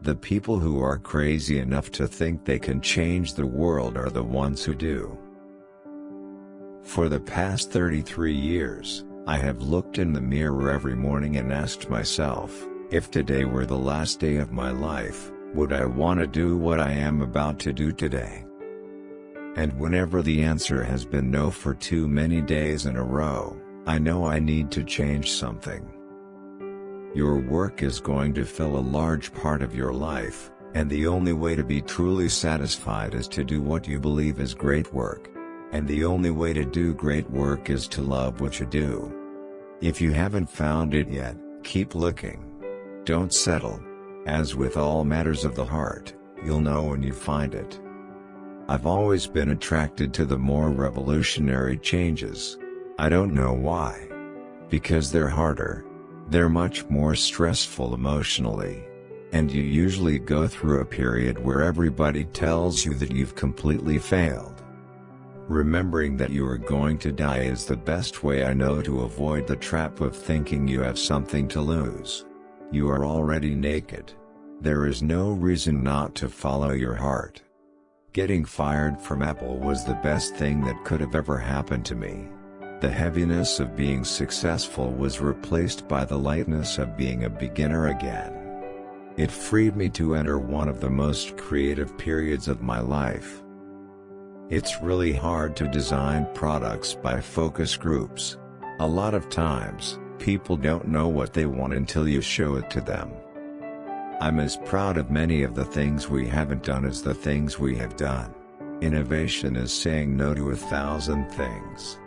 The people who are crazy enough to think they can change the world are the ones who do. For the past 33 years, I have looked in the mirror every morning and asked myself, if today were the last day of my life, would I want to do what I am about to do today? And whenever the answer has been no for too many days in a row, I know I need to change something. Your work is going to fill a large part of your life, and the only way to be truly satisfied is to do what you believe is great work. And the only way to do great work is to love what you do. If you haven't found it yet, keep looking. Don't settle. As with all matters of the heart, you'll know when you find it. I've always been attracted to the more revolutionary changes. I don't know why. Because they're harder. They're much more stressful emotionally. And you usually go through a period where everybody tells you that you've completely failed. Remembering that you are going to die is the best way I know to avoid the trap of thinking you have something to lose. You are already naked. There is no reason not to follow your heart. Getting fired from Apple was the best thing that could have ever happened to me. The heaviness of being successful was replaced by the lightness of being a beginner again. It freed me to enter one of the most creative periods of my life. It's really hard to design products by focus groups. A lot of times, people don't know what they want until you show it to them. I'm as proud of many of the things we haven't done as the things we have done. Innovation is saying no to 1,000 things.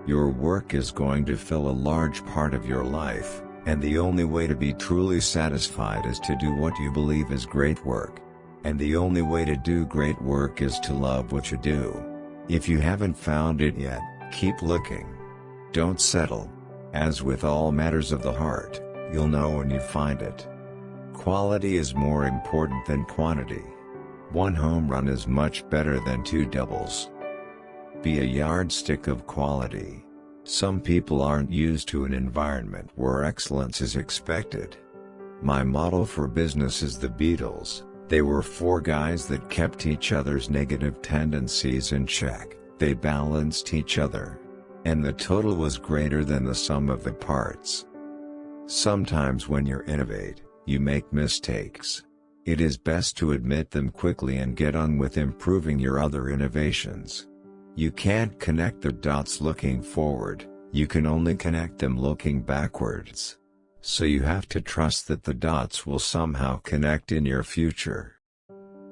Your work is going to fill a large part of your life, and the only way to be truly satisfied is to do what you believe is great work. And the only way to do great work is to love what you do. If you haven't found it yet, keep looking. Don't settle. As with all matters of the heart, you'll know when you find it. Quality is more important than quantity. One home run is much better than 2 doubles. Be a yardstick of quality. Some people aren't used to an environment where excellence is expected. My model for business is the Beatles. They were 4 guys that kept each other's negative tendencies in check. They balanced each other. And the total was greater than the sum of the parts. Sometimes when you innovate, you make mistakes. It is best to admit them quickly and get on with improving your other innovations. You can't connect the dots looking forward, you can only connect them looking backwards. So you have to trust that the dots will somehow connect in your future.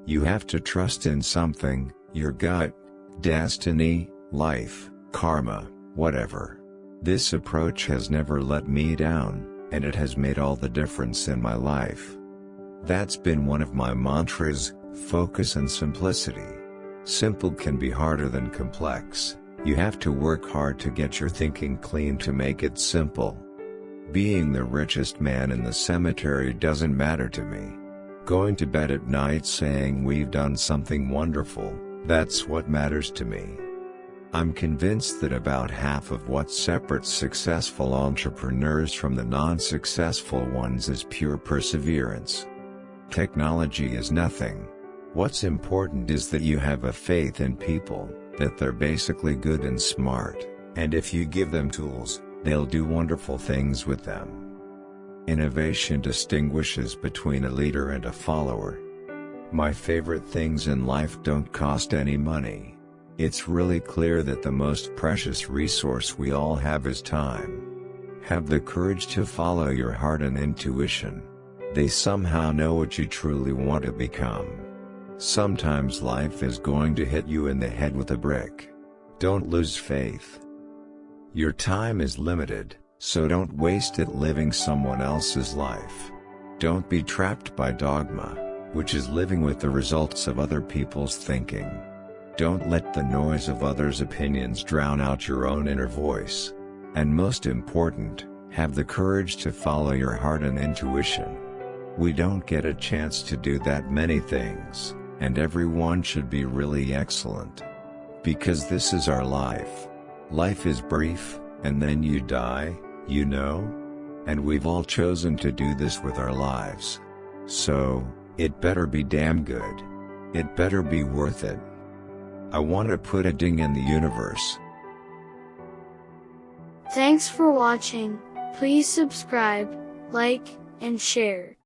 You have to trust in something, your gut, destiny, life, karma, whatever. This approach has never let me down, and it has made all the difference in my life. That's been one of my mantras, focus and simplicity. Simple can be harder than complex. You have to work hard to get your thinking clean to make it simple. Being the richest man in the cemetery doesn't matter to me. Going to bed at night saying we've done something wonderful, that's what matters to me. I'm convinced that about half of what separates successful entrepreneurs from the non-successful ones is pure perseverance. Technology is nothing. What's important is that you have a faith in people, that they're basically good and smart, and if you give them tools, they'll do wonderful things with them. Innovation distinguishes between a leader and a follower. My favorite things in life don't cost any money. It's really clear that the most precious resource we all have is time. Have the courage to follow your heart and intuition. They somehow know what you truly want to become. Sometimes life is going to hit you in the head with a brick. Don't lose faith. Your time is limited, so don't waste it living someone else's life. Don't be trapped by dogma, which is living with the results of other people's thinking. Don't let the noise of others' opinions drown out your own inner voice. And most important, have the courage to follow your heart and intuition. We don't get a chance to do that many things, and everyone should be really excellent. Because this is our life. Life is brief, and then you die, you know? And we've all chosen to do this with our lives. So, It better be damn good. It better be worth it. I want to put a ding in the universe. Thanks for watching. Please subscribe, like, and share.